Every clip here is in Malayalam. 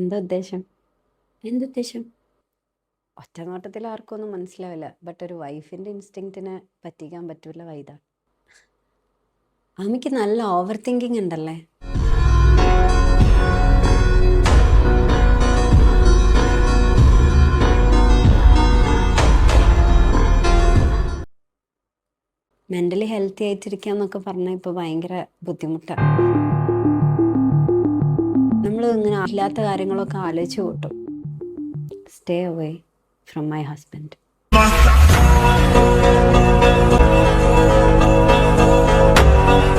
എന്താ ഉദ്ദേശം? എന്തുദ്ദേശം? ഒറ്റ നോട്ടത്തിൽ ആർക്കും ഒന്നും മനസ്സിലാവില്ല. ബട്ട് ഒരു വൈഫിന്റെ ഇൻസ്റ്റിങ്ക്റ്റിനെ പറ്റിക്കാൻ പറ്റൂല വൈദ. ആമിക്ക് നല്ല ഓവർ തിങ്കിങ് ഉണ്ടല്ലേ? മെന്റലി ഹെൽത്തി ആയിട്ടിരിക്കാന്നൊക്കെ പറഞ്ഞാൽ ഇപ്പൊ ഭയങ്കര ബുദ്ധിമുട്ടാണ്. നമ്മൾ ഇങ്ങനെ ഇല്ലാത്ത കാര്യങ്ങളൊക്കെ ആലോചിച്ച് കൂട്ടും. Stay away from my husband.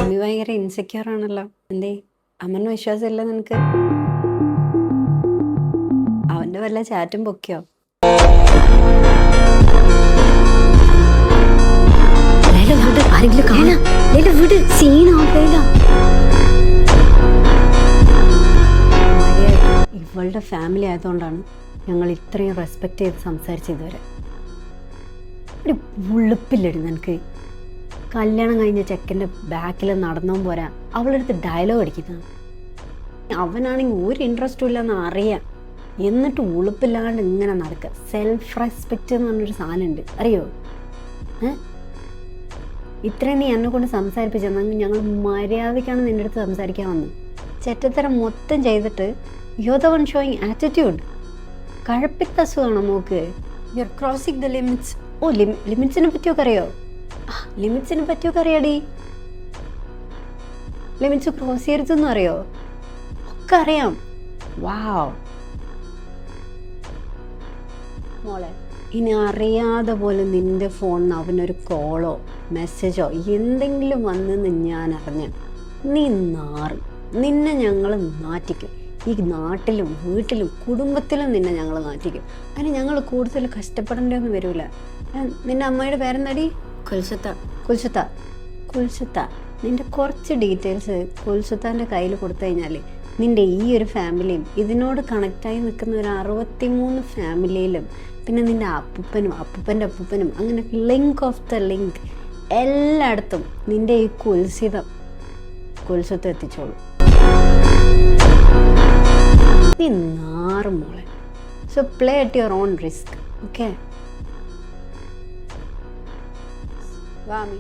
അമ്മി ഭയങ്കര ഇൻസെക്യൂർ ആണല്ലോ. എന്തേ അമ്മന് വിശ്വാസമില്ല നിനക്ക്? അവന്റെ വല്ല ചാറ്റും പൊക്കിയോ? ഇവളുടെ ഫാമിലി ആയതുകൊണ്ടാണ് ഞങ്ങൾ ഇത്രയും റെസ്പെക്ട് ചെയ്ത് സംസാരിച്ചത് വരെ. ഒരു ഉളുപ്പില്ലടി നിനക്ക്. കല്യാണം കഴിഞ്ഞ ചെക്കൻ്റെ ബാക്കിൽ നടന്നോ പോരാ അവളെടുത്ത് ഡയലോഗ് അടിക്കുന്ന. അവനാണെങ്കിൽ ഒരു ഇൻട്രസ്റ്റും ഇല്ലെന്ന് അറിയാം, എന്നിട്ട് ഉളുപ്പില്ലാണ്ട് ഇങ്ങനെ നടക്കുക. സെൽഫ് റെസ്പെക്റ്റ് എന്ന് പറഞ്ഞൊരു സാധനമുണ്ട്, അറിയോ? ഇത്രയും നീ എന്നെ കൊണ്ട് സംസാരിപ്പിച്ചെന്നെങ്കിൽ ഞങ്ങൾ മര്യാദയ്ക്കാണ് നിൻ്റെ അടുത്ത് സംസാരിക്കാൻ വന്നത്. ചെറ്റത്തരം മൊത്തം ചെയ്തിട്ട് you the one showing attitude. കഴപ്പിത്തസുഖമാണോ നോക്ക്? You are crossing the limits. ഓ ലിമിറ്റ്സിനെ പറ്റിയൊക്കെ അറിയോ? ലിമിറ്റ്സിനെ പറ്റിയൊക്കെ അറിയാടി. ലിമിറ്റ്സ് ക്രോസ് ചെയ്യരുതെന്നും അറിയോ? ഒക്കെ അറിയാം. വാവ് മോളെ, ഇനി അറിയാതെ പോലും നിന്റെ ഫോണിൽ അവനൊരു കോളോ മെസ്സേജോ എന്തെങ്കിലും വന്നെന്ന് ഞാൻ അറിഞ്ഞ നീ നാറും. നിന്നെ ഞങ്ങൾ നാറ്റിക്കും. ഈ നാട്ടിലും വീട്ടിലും കുടുംബത്തിലും നിന്നെ ഞങ്ങൾ നാറ്റിക്കും. അതിന് ഞങ്ങൾ കൂടുതൽ കഷ്ടപ്പെടേണ്ടൊന്നും വരില്ല. നിന്റെ അമ്മയുടെ പേരെന്താടി? കുൽസുത്ത. കുൽസുത്ത കുൽസുത്ത നിന്റെ കുറച്ച് ഡീറ്റെയിൽസ് കുൽസുത്താൻ്റെ കയ്യിൽ കൊടുത്തു കഴിഞ്ഞാൽ നിന്റെ ഈ ഒരു ഫാമിലിയും ഇതിനോട് കണക്റ്റായി നിൽക്കുന്ന ഒരു 63 ഫാമിലിയിലും പിന്നെ നിന്റെ അപ്പൂപ്പനും അപ്പൂപ്പൻ്റെ അപ്പൂപ്പനും അങ്ങനെ ലിങ്ക് ഓഫ് ദ ലിങ്ക് എല്ലായിടത്തും നിന്റെ ഈ കുൽസുത്ത് എത്തിച്ചോളൂ. നീ നാറും മോളെ. So play at your own risk. Okay വാമി.